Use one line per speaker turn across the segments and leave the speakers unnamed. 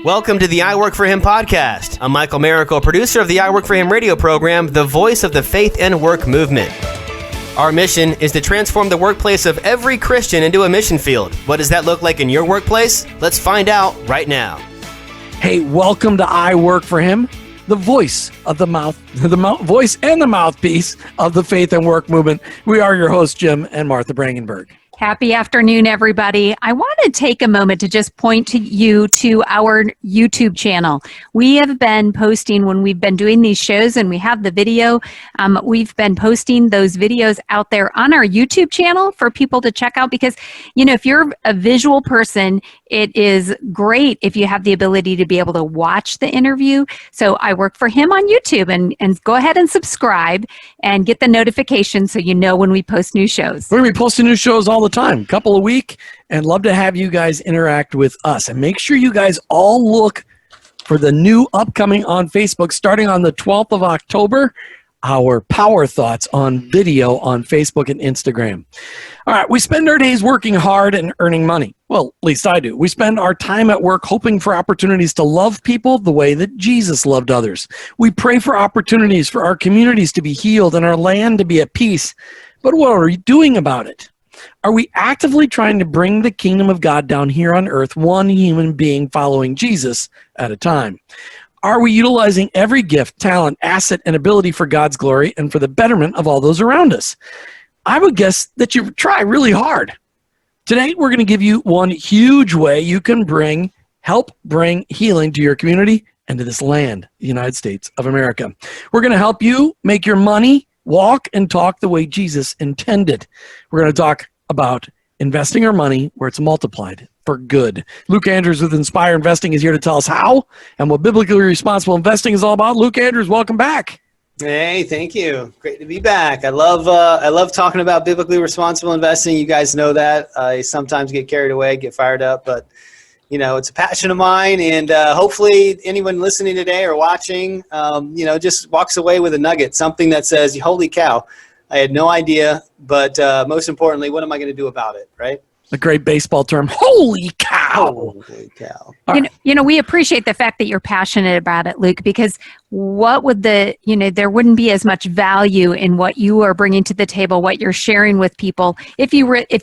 Welcome to the I Work For Him podcast. I'm Michael Miracle, producer of the I Work For Him radio program, the voice of the faith and work movement. Our mission is to transform the workplace of every Christian into a mission field. What does that look like in your workplace? Let's find out right now.
Hey, welcome to I Work For Him, the voice of the voice and the mouthpiece of the faith and work movement. We are your hosts, Jim and Martha Brangenberg.
Happy afternoon, everybody. I want to take a moment to just point you to our YouTube channel. We have been posting when we've been doing these shows and we have the video. We've been posting those videos out there on our YouTube channel for people to check out because, you know, if you're a visual person, it is great if you have the ability to be able to watch the interview. So I Work For Him on YouTube and go ahead and subscribe and get the notification so you know when we post new shows.
We're going to be posting new shows all the time, couple a week, and love to have you guys interact with us. And make sure you guys all look for the new upcoming on Facebook starting on the 12th of October, our Power Thoughts on video on Facebook and Instagram. All right, we spend our days working hard and earning money. Well, at least I do. We spend our time at work hoping for opportunities to love people the way that Jesus loved others. We pray for opportunities for our communities to be healed and our land to be at peace. But what are we doing about it? Are we actively trying to bring the kingdom of God down here on earth, one human being following Jesus at a time? Are we utilizing every gift, talent, asset, and ability for God's glory and for the betterment of all those around us? I would guess that you try really hard. Today, we're going to give you one huge way you can help bring healing to your community and to this land, the United States of America. We're going to help you make your money walk and talk the way Jesus intended. We're going to talk about investing our money where it's multiplied for good. Luke Andrews with Inspire Investing is here to tell us how and what biblically responsible investing is all about. Luke Andrews, welcome back.
Hey, thank you. Great to be back. I love talking about biblically responsible investing. You guys know that. I sometimes get carried away, get fired up, but you know, it's a passion of mine, and hopefully anyone listening today or watching, just walks away with a nugget, something that says, holy cow, I had no idea, but most importantly, what am I going to do about it, right?
A great baseball term, holy cow.
Holy cow.
You know, we appreciate the fact that you're passionate about it, Luke, because what would there wouldn't be as much value in what you are bringing to the table, what you're sharing with people, if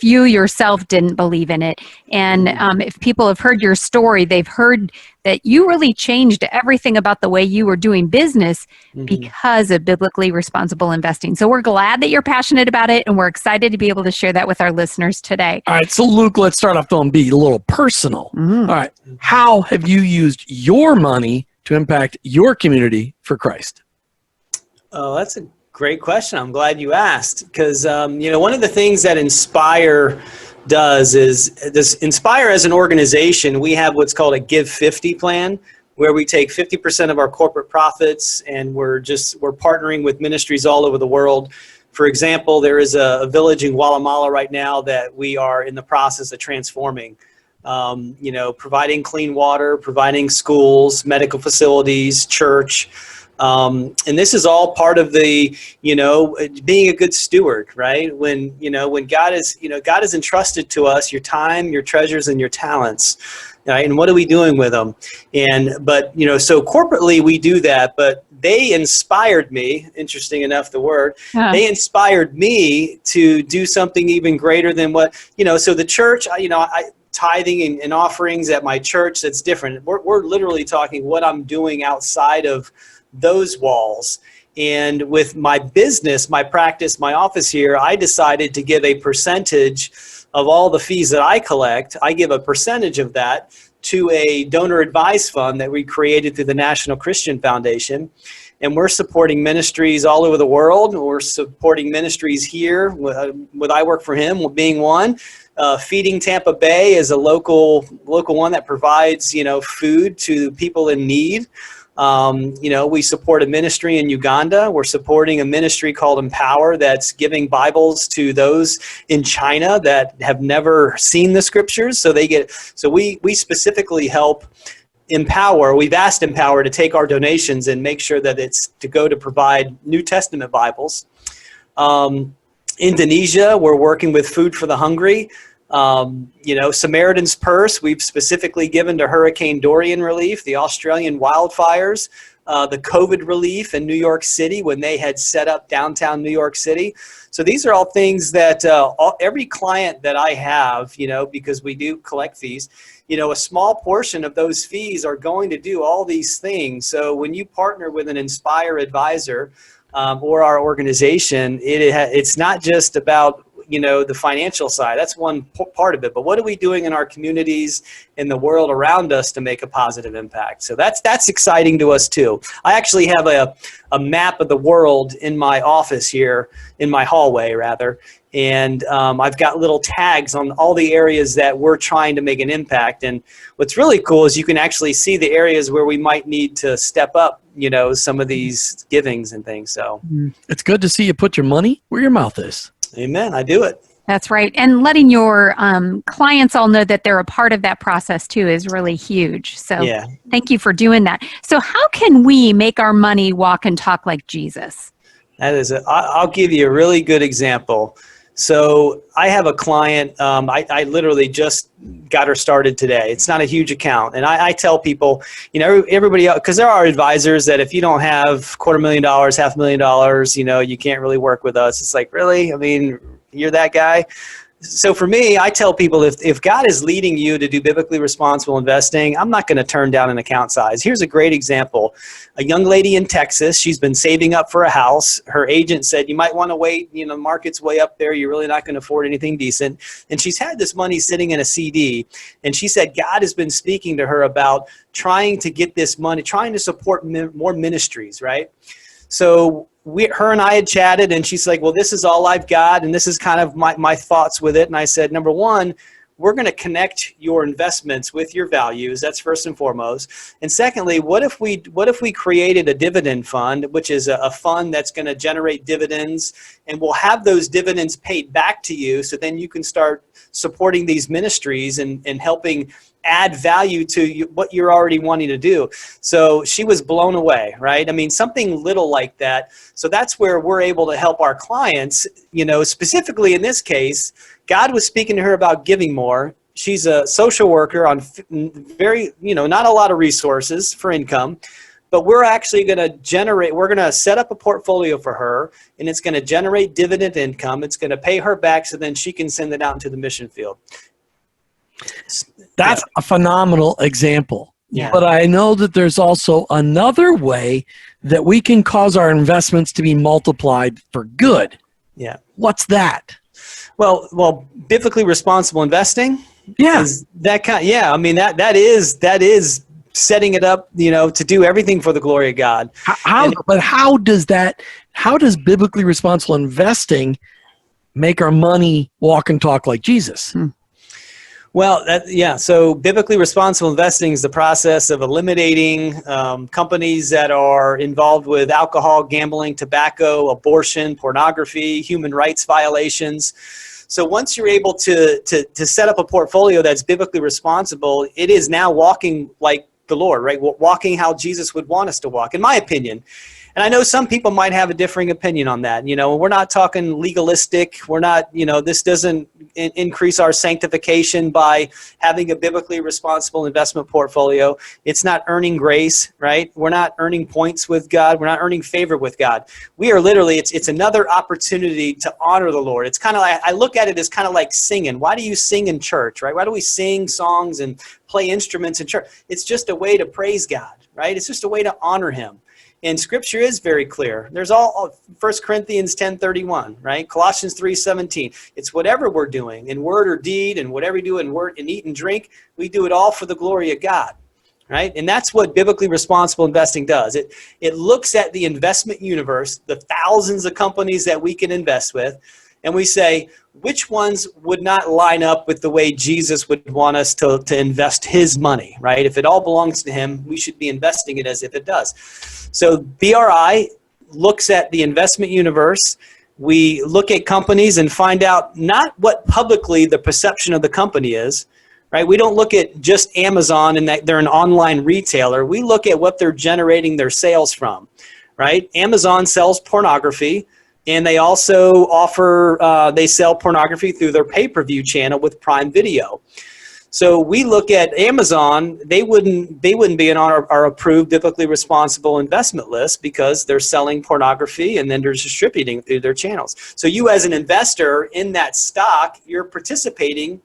you yourself didn't believe in it. And if people have heard your story, they've heard that you really changed everything about the way you were doing business because of biblically responsible investing. So we're glad that you're passionate about it, and we're excited to be able to share that with our listeners today.
All right, so Luke, let's start off and be a little personal. All right, how have you used your money to impact your community for Christ?
Oh, that's a great question. I'm glad you asked because, one of the things that Inspire does is Inspire as an organization, we have what's called a Give 50 plan, where we take 50% of our corporate profits and we're partnering with ministries all over the world. For example, there is a village in Guatemala right now that we are in the process of transforming. Providing clean water, providing schools, medical facilities, church. And this is all part of the, being a good steward, right? When God has entrusted to us your time, your treasures, and your talents, right? And what are we doing with them? So corporately we do that, but they inspired me, interesting enough, the word, they inspired me to do something even greater than what, so the church, tithing and offerings at my church, that's different. We're literally talking what I'm doing outside of those walls. And with my business, my practice, my office here, I decided to give a percentage of all the fees that I collect. I give a percentage of that to a donor advised fund that we created through the National Christian Foundation. And we're supporting ministries all over the world. We're supporting ministries here with I Work For Him being one. Feeding Tampa Bay is a local one that provides, food to people in need. We support a ministry in Uganda. We're supporting a ministry called Empower that's giving Bibles to those in China that have never seen the scriptures. So we specifically help Empower. We've asked Empower to take our donations and make sure that it's to go to provide New Testament Bibles. Indonesia, we're working with Food for the Hungry. Samaritan's Purse, we've specifically given to Hurricane Dorian relief, the Australian wildfires, the COVID relief in New York City when they had set up downtown New York City. So these are all things that every client that I have, because we do collect fees, a small portion of those fees are going to do all these things. So when you partner with an Inspire advisor or our organization, it's not just about the financial side. That's one part of it. But what are we doing in our communities, in the world around us to make a positive impact? So that's exciting to us too. I actually have a map of the world in my office here, in my hallway rather. And I've got little tags on all the areas that we're trying to make an impact. And what's really cool is you can actually see the areas where we might need to step up, some of these givings and things. So
it's good to see you put your money where your mouth is.
Amen. I do it.
That's right. And letting your clients all know that they're a part of that process too is really huge. So Thank you for doing that. So how can we make our money walk and talk like Jesus?
I'll give you a really good example. So I have a client, I literally just got her started today. It's not a huge account. And I tell people, everybody else, because there are advisors that if you don't have $250,000, $500,000, you can't really work with us. It's like, really? I mean, you're that guy? So for me, I tell people if God is leading you to do biblically responsible investing, I'm not going to turn down an account size. Here's a great example. A young lady in Texas, she's been saving up for a house. Her agent said, you might want to wait, the market's way up there. You're really not going to afford anything decent. And she's had this money sitting in a CD. And she said God has been speaking to her about trying to get this money, trying to support more ministries, right? So her and I had chatted, and she's like, well, this is all I've got, and this is kind of my thoughts with it. And I said, number one, we're going to connect your investments with your values. That's first and foremost. And secondly, what if we created a dividend fund, which is a fund that's going to generate dividends, and we'll have those dividends paid back to you, so then you can start supporting these ministries and helping add value to what you're already wanting to do. So she was blown away, right? I mean, something little like that. So that's where we're able to help our clients, specifically in this case, God was speaking to her about giving more. She's a social worker on very, not a lot of resources for income, but we're actually going to set up a portfolio for her, and it's going to generate dividend income. It's going to pay her back so then she can send it out into the mission field.
That's a phenomenal example.
Yeah.
But I know that there's also another way that we can cause our investments to be multiplied for good.
Yeah.
What's that?
Well, biblically responsible investing.
Yeah.
Is that kind? Yeah. I mean, that is setting it up, to do everything for the glory of God.
But how does biblically responsible investing make our money walk and talk like Jesus?
Well, so biblically responsible investing is the process of eliminating companies that are involved with alcohol, gambling, tobacco, abortion, pornography, human rights violations. So once you're able to set up a portfolio that's biblically responsible, it is now walking like the Lord, right? Walking how Jesus would want us to walk, in my opinion. And I know some people might have a differing opinion on that. We're not talking legalistic. We're not, this doesn't increase our sanctification by having a biblically responsible investment portfolio. It's not earning grace, right? We're not earning points with God. We're not earning favor with God. We are literally, it's another opportunity to honor the Lord. It's kind of like, I look at it as kind of like singing. Why do you sing in church, right? Why do we sing songs and play instruments in church? It's just a way to praise God, right? It's just a way to honor Him. And Scripture is very clear. There's all 1 Corinthians 10:31, right? Colossians 3:17. It's whatever we're doing in word or deed, and whatever we do in word and eat and drink, we do it all for the glory of God, right? And that's what biblically responsible investing does. It looks at the investment universe, the thousands of companies that we can invest with, and we say, which ones would not line up with the way Jesus would want us to invest His money, right? If it all belongs to Him, we should be investing it as if it does. So BRI looks at the investment universe. We look at companies and find out not what publicly the perception of the company is, right? We don't look at just Amazon and that they're an online retailer. We look at what they're generating their sales from, right? Amazon sells pornography. And they also offer, they sell pornography through their pay-per-view channel with Prime Video. So we look at Amazon, they wouldn't be on our approved biblically responsible investment list because they're selling pornography and then they're distributing through their channels. So you as an investor in that stock, you're participating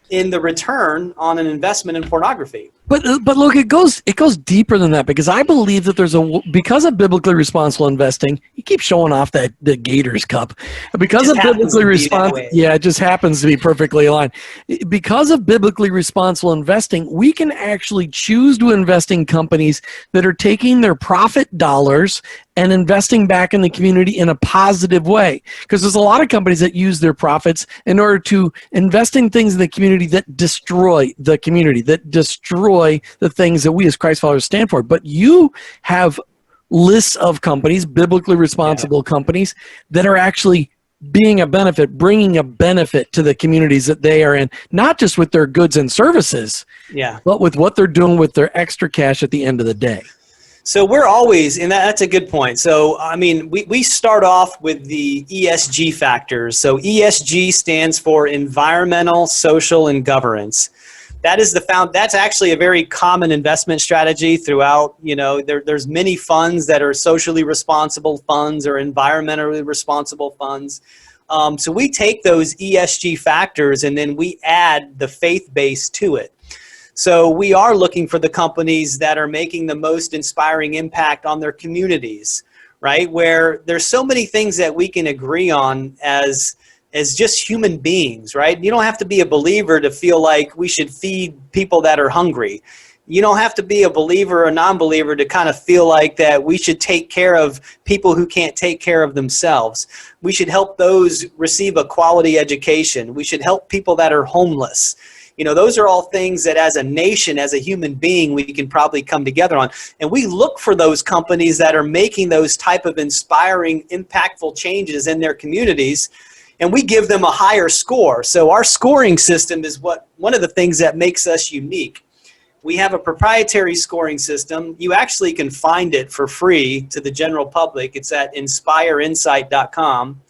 in the return on an investment in pornography.
But look, it goes deeper than that, because I believe that because of biblically responsible investing, you keep showing off the Gators cup. Because of biblically responsible, yeah, it just happens to be perfectly aligned. Because of biblically responsible investing, we can actually choose to invest in companies that are taking their profit dollars and investing back in the community in a positive way. Because there's a lot of companies that use their profits in order to invest in things in the community that destroy the community, that destroy the things that we as Christ followers stand for. But you have lists of companies, biblically responsible companies, that are actually being a benefit, bringing a benefit to the communities that they are in, not just with their goods and services, but with what they're doing with their extra cash at the end of the day.
So we're always, and that's a good point. So, I mean, we start off with the ESG factors. So ESG stands for environmental, social, and governance. That's actually a very common investment strategy throughout, there's many funds that are socially responsible funds or environmentally responsible funds. So we take those ESG factors and then we add the faith base to it. So we are looking for the companies that are making the most inspiring impact on their communities, right? Where there's so many things that we can agree on as just human beings, right? You don't have to be a believer to feel like we should feed people that are hungry. You don't have to be a believer or non-believer to kind of feel like that we should take care of people who can't take care of themselves. We should help those receive a quality education. We should help people that are homeless. Those are all things that as a nation, as a human being, we can probably come together on. And we look for those companies that are making those type of inspiring, impactful changes in their communities, and we give them a higher score. So our scoring system is one of the things that makes us unique. We have a proprietary scoring system. You actually can find it for free to the general public. It's at inspireinsight.com.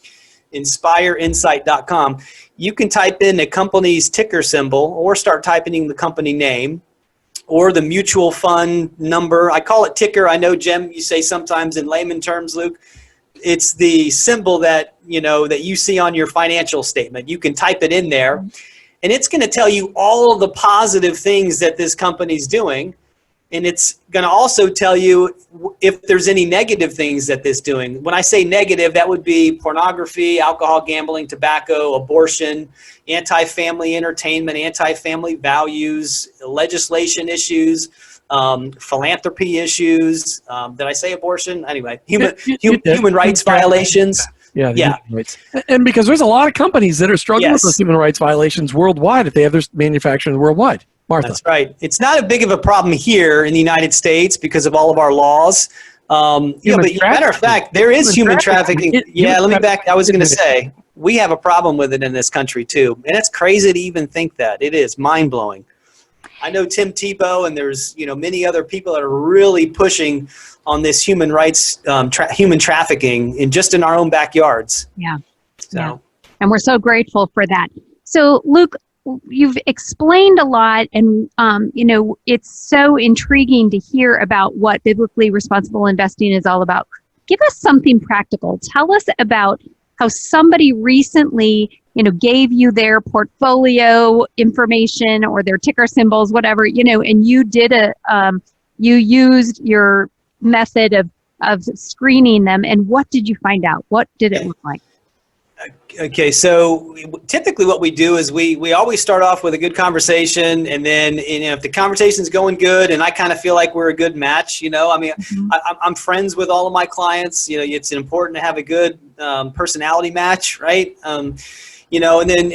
inspireinsight.com. You can type in a company's ticker symbol or start typing in the company name or the mutual fund number. I call it ticker. I know, Jim, you say sometimes in layman terms, Luke. It's the symbol that you see on your financial statement. You can type it in there, and it's going to tell you all of the positive things that this company's doing. And it's going to also tell you if there's any negative things that this doing. When I say negative, that would be pornography, alcohol, gambling, tobacco, abortion, anti-family entertainment, anti-family values, legislation issues, philanthropy issues. Did I say abortion? Anyway, human rights violations.
Yeah. Rights. And because there's a lot of companies that are struggling with those human rights violations worldwide if they have their manufacturing worldwide. Martha.
That's right. It's not a big of a problem here in the United States because of all of our laws. But matter of fact, there is human trafficking. I was going to say, we have a problem with it in this country too. And it's crazy to even think that. It is mind-blowing. I know Tim Tebow and there's many other people that are really pushing on this human rights, human trafficking in our own backyards.
Yeah. So, and we're so grateful for that. So, Luke, you've explained a lot, and it's so intriguing to hear about what biblically responsible investing is all about. Give us something practical. Tell us about how somebody recently gave you their portfolio information or their ticker symbols, whatever, and you did you used your method of screening them, and what did you find out? What did it look like?
Okay, so typically what we do is we always start off with a good conversation, and then if the conversation's going good and I kind of feel like we're a good match, I'm friends with all of my clients. It's important to have a good personality match, right? And then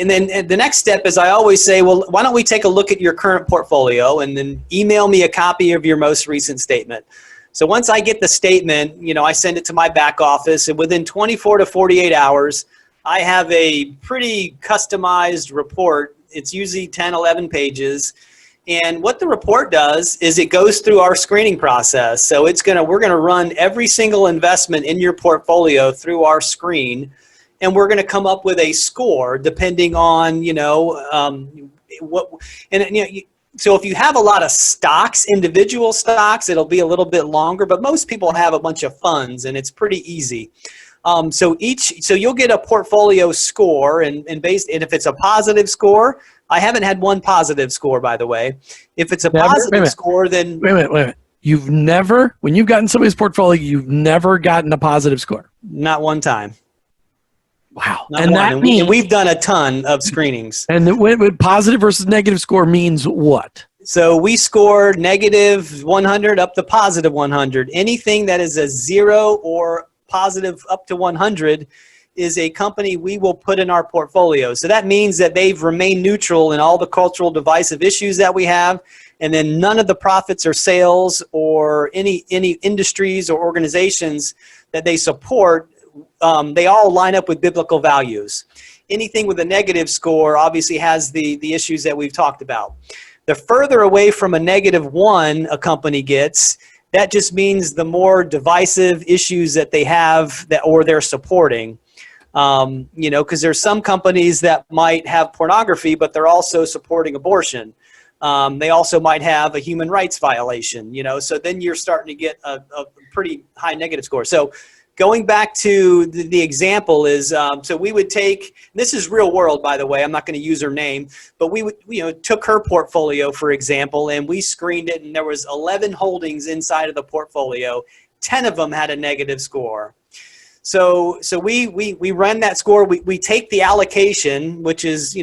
the next step is I always say, well, why don't we take a look at your current portfolio and then email me a copy of your most recent statement. So once I get the statement, I send it to my back office, and within 24 to 48 hours, I have a pretty customized report. It's usually 10, 11 pages. And what the report does is it goes through our screening process. So we're going to run every single investment in your portfolio through our screen, and we're going to come up with a score depending on, so if you have a lot of stocks, individual stocks, it'll be a little bit longer, but most people have a bunch of funds and it's pretty easy. So you'll get a portfolio score and if it's a positive score, I haven't had one positive score, by the way. If it's a positive score, then
wait a minute. You've never, when you've gotten somebody's portfolio, you've never gotten a positive score.
Not one time.
Wow.
And that means, and we've done a ton of screenings.
And with positive versus negative score means what?
So we score negative 100 up to positive 100. Anything that is a 0 or positive up to 100 is a company we will put in our portfolio. So that means that they've remained neutral in all the cultural divisive issues that we have, and then none of the profits or sales or any industries or organizations that they support, they all line up with biblical values. Anything with a negative score obviously has the issues that we've talked about. The further away from a -1 a company gets, that just means the more divisive issues that they have or they're supporting. Because there's some companies that might have pornography, but they're also supporting abortion. They also might have a human rights violation, so then you're starting to get a pretty high negative score. So going back to the example is, so we would take, this is real world, by the way, I'm not going to use her name, but we took her portfolio, for example, and we screened it, and there was 11 holdings inside of the portfolio. 10 of them had a negative score. So we run that score. We take the allocation, which is,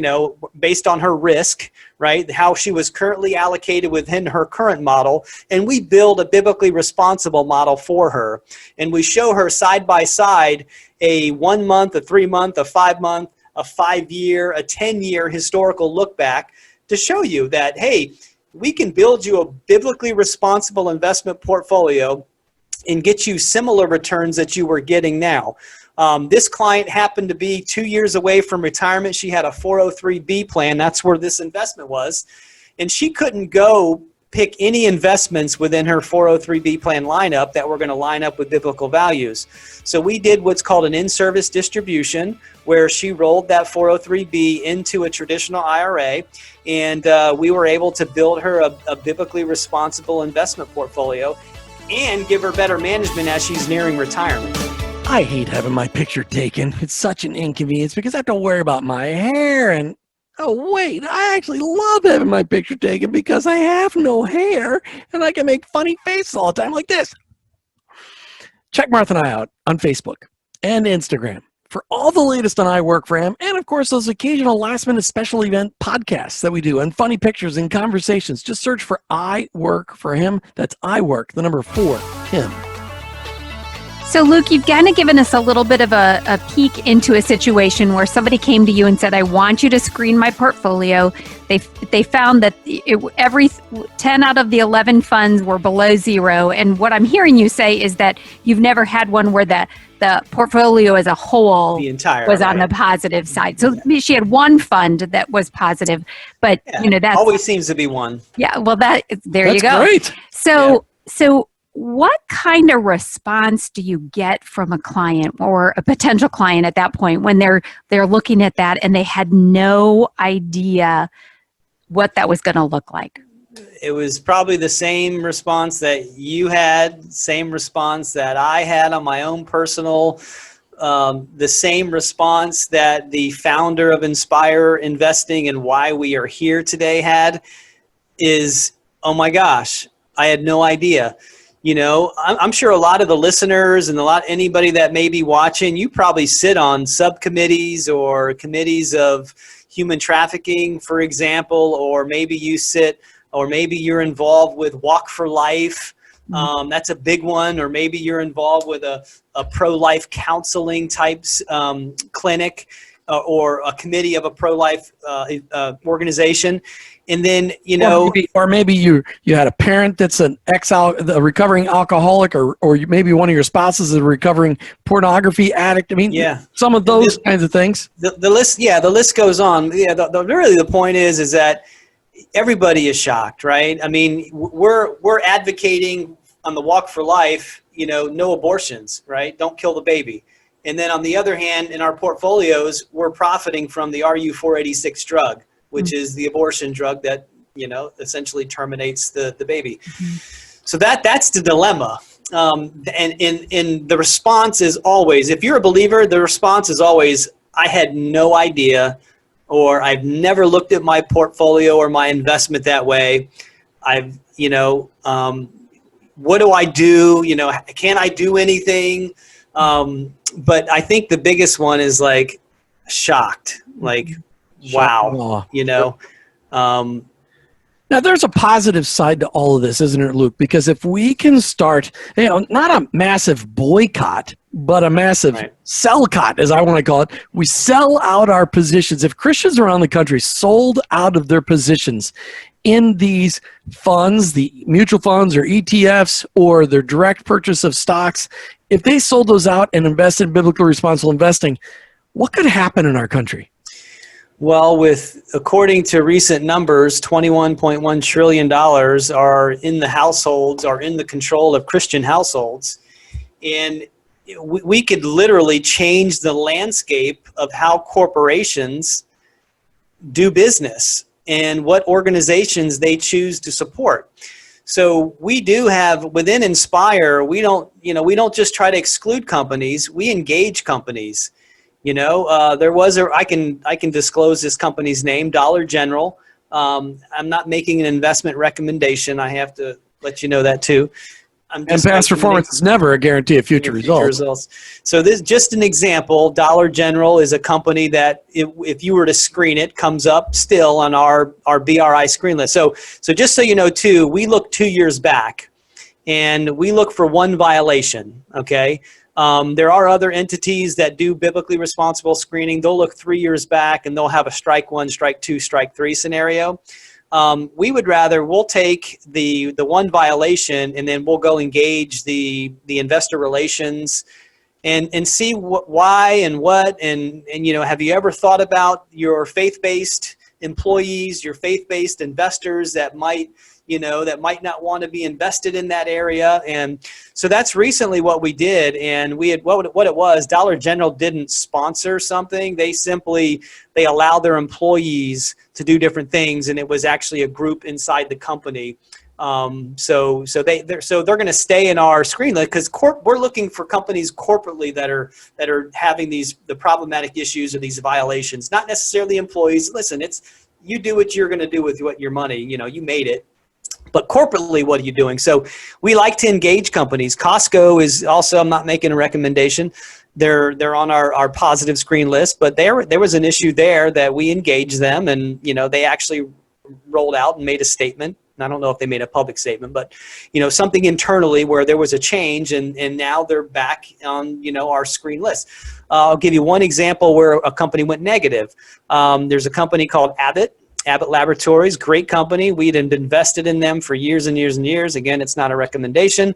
based on her risk, right? How she was currently allocated within her current model. And we build a biblically responsible model for her. And we show her side by side a 1 month, a 3 month, a 5 month, a 5 year, a 10-year historical look back to show you that, hey, we can build you a biblically responsible investment portfolio and get you similar returns that you were getting now. This client happened to be 2 years away from retirement. She had a 403B plan. That's where this investment was. And she couldn't go pick any investments within her 403B plan lineup that were going to line up with biblical values. So we did what's called an in-service distribution, where she rolled that 403B into a traditional IRA, and we were able to build her a biblically responsible investment portfolio and give her better management as she's nearing retirement.
I hate having my picture taken. It's such an inconvenience because I have to worry about my hair. And oh wait, I actually love having my picture taken because I have no hair and I can make funny faces all the time like this. Check Martha and I out on Facebook and Instagram for all the latest on I Work For Him, and of course those occasional last-minute special event podcasts that we do, and funny pictures and conversations. Just search for I Work For Him. That's I Work, the number 4, Him.
So, Luke, you've kind of given us a little bit of a peek into a situation where somebody came to you and said, I want you to screen my portfolio. They found that every 10 out of the 11 funds were below 0. And what I'm hearing you say is that you've never had one where the portfolio as a whole was on the positive side. So she had one fund that was positive, but that
always seems to be one.
Yeah, well, there you go.
That's great.
So what kind of response do you get from a client or a potential client at that point when they're looking at that and they had no idea what that was going to look like?
It was probably the same response that you had, same response that I had on my own personal, the same response that the founder of Inspire Investing and why we are here today had is, oh my gosh, I had no idea. I'm sure a lot of the listeners and anybody that may be watching, you probably sit on subcommittees or committees of human trafficking, for example, or maybe you're involved with Walk for Life. That's a big one. Or maybe you're involved with a pro-life counseling types clinic or a committee of a pro-life organization. And then,
or maybe you had a parent that's a recovering alcoholic, or maybe one of your spouses is a recovering pornography addict. I mean, some of those kinds of things.
The list goes on. Yeah, really the point is that everybody is shocked, right? I mean, we're advocating on the Walk for Life, no abortions, right? Don't kill the baby. And then on the other hand, in our portfolios, we're profiting from the RU486 drug, which is the abortion drug that, essentially terminates the baby. So that's the dilemma. And the response is always, if you're a believer, the response is always, I had no idea, or I've never looked at my portfolio or my investment that way. What do I do? Can I do anything? But I think the biggest one is like shocked, like, wow,
Now, there's a positive side to all of this, isn't it, Luke? Because if we can start, not a massive boycott, but a massive sell-cott, as I want to call it, we sell out our positions. If Christians around the country sold out of their positions in these funds, the mutual funds or ETFs or their direct purchase of stocks, if they sold those out and invested in biblically responsible investing, what could happen in our country?
Well, according to recent numbers, $21.1 trillion are in the households, are in the control of Christian households. And we could literally change the landscape of how corporations do business and what organizations they choose to support. So we do have, within Inspire, we don't just try to exclude companies, we engage companies. There was I can disclose this company's name, Dollar General. I'm not making an investment recommendation. I have to let you know that too.
And past performance is never a guarantee of future results.
So this is just an example. Dollar General is a company that if you were to screen it, comes up still on our BRI screen list. So just so you know too, we look 2 years back and we look for one violation, okay? There are other entities that do biblically responsible screening. They'll look 3 years back and they'll have a strike 1, strike 2, strike 3 scenario. We'll take the one violation and then we'll go engage the investor relations and see why and what, and have you ever thought about your faith-based employees, your faith-based investors that might not want to be invested in that area. And so that's recently what we did. And we had, what it was, Dollar General didn't sponsor something. They allowed their employees to do different things. And it was actually a group inside the company. So they're going to stay in our screen list because we're looking for companies corporately that are having the problematic issues or these violations, not necessarily employees. Listen, you do what you're going to do with your money. You made it. But corporately, what are you doing? So we like to engage companies. Costco is also, I'm not making a recommendation. They're on our positive screen list, but there was an issue there that we engaged them, and they actually rolled out and made a statement. And I don't know if they made a public statement, but something internally where there was a change, and now they're back on our screen list. I'll give you one example where a company went negative. There's a company called Abbott Laboratories, great company. We'd invested in them for years and years and years. Again, it's not a recommendation,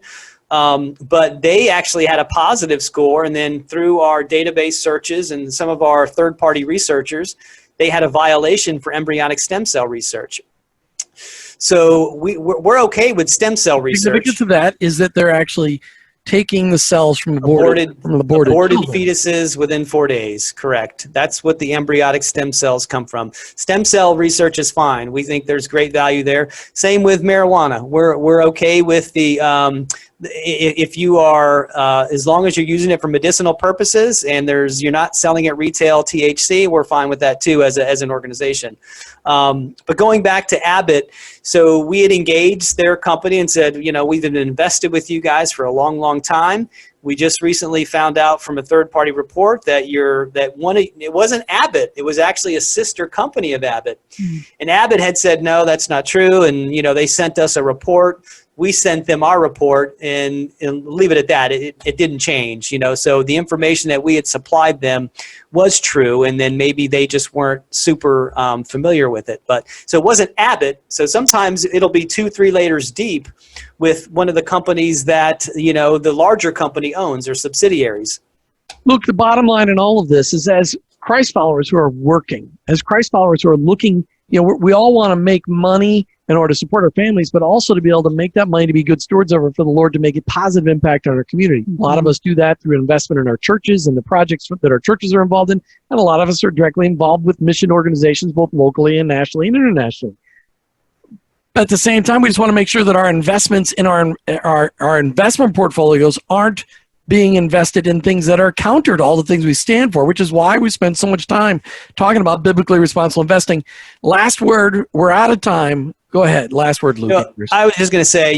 but they actually had a positive score. And then through our database searches and some of our third-party researchers, they had a violation for embryonic stem cell research. So we're okay with stem cell research.
The significance of that is that they're actually taking the cells from aborted
fetuses within 4 days. Correct. That's what the embryonic stem cells come from. Stem cell research is fine. We think there's great value there. Same with marijuana. We're okay with if you are, as long as you're using it for medicinal purposes and you're not selling it retail THC, we're fine with that too as an organization. But going back to Abbott, so we had engaged their company and said, we've been invested with you guys for a long, long time. We just recently found out from a third-party report that it wasn't Abbott. It was actually a sister company of Abbott. And Abbott had said, no, that's not true. And, they sent us a report. We sent them our report, and leave it at that. It didn't change, So the information that we had supplied them was true, and then maybe they just weren't super familiar with it. But so it wasn't Abbott. So sometimes it'll be 2-3 layers deep with one of the companies that the larger company owns or subsidiaries.
Look, the bottom line in all of this is, as Christ followers who are working, as Christ followers who are looking we all want to make money in order to support our families, but also to be able to make that money to be good stewards over for the Lord to make a positive impact on our community. A lot of us do that through investment in our churches and the projects that our churches are involved in, and a lot of us are directly involved with mission organizations, both locally and nationally and internationally. At the same time, we just want to make sure that our investments in our investment portfolios aren't being invested in things that are counter to all the things we stand for, which is why we spend so much time talking about biblically responsible investing. Last word, we're out of time. Go ahead. Last word, Luke.
I was just going to say,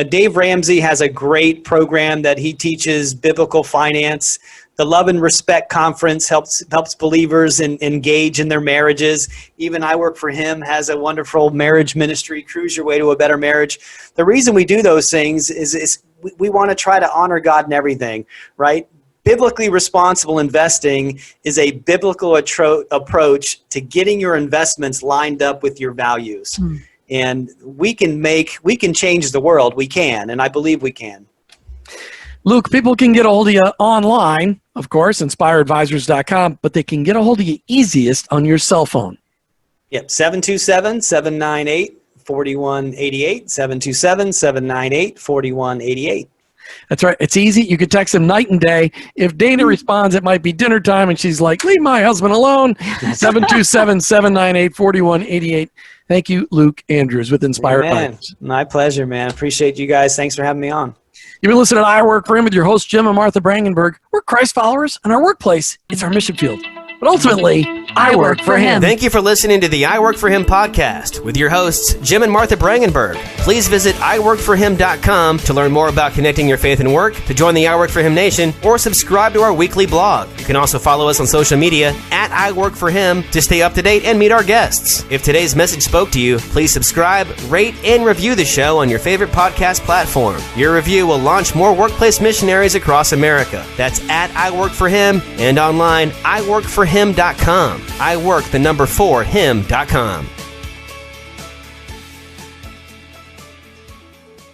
Dave Ramsey has a great program that he teaches biblical finance. The Love and Respect Conference helps believers engage in their marriages. Even I Work for Him has a wonderful marriage ministry, Cruise Your Way to a Better Marriage. The reason we do those things is we want to try to honor God in everything, right? Biblically responsible investing is a biblical approach to getting your investments lined up with your values. And we can change the world. We can, and I believe we can.
Luke, people can get a hold of you online, of course, inspireadvisors.com, but they can get a hold of you easiest on your cell phone.
Yep, 727-798-4188, 727-798-4188.
That's right. It's easy. You could text them night and day. If Dana responds, it might be dinner time, and she's like, leave my husband alone. 727-798-4188. Thank you, Luke Andrews with Inspire Advisors.
My pleasure, man. Appreciate you guys. Thanks for having me on.
You've been listening to I Work for Him with your hosts, Jim and Martha Brangenberg. We're Christ followers, and our workplace, it's our mission field. But ultimately, I work for Him.
Thank you for listening to the I Work for Him podcast with your hosts, Jim and Martha Brangenberg. Please visit iworkforhim.com to learn more about connecting your faith and work, to join the I Work for Him Nation, or subscribe to our weekly blog. You can also follow us on social media at I Work for Him to stay up to date and meet our guests. If today's message spoke to you, please subscribe, rate, and review the show on your favorite podcast platform. Your review will launch more workplace missionaries across America. That's at I Work for Him and online, iworkforhim.com. I work the number 4 him.com.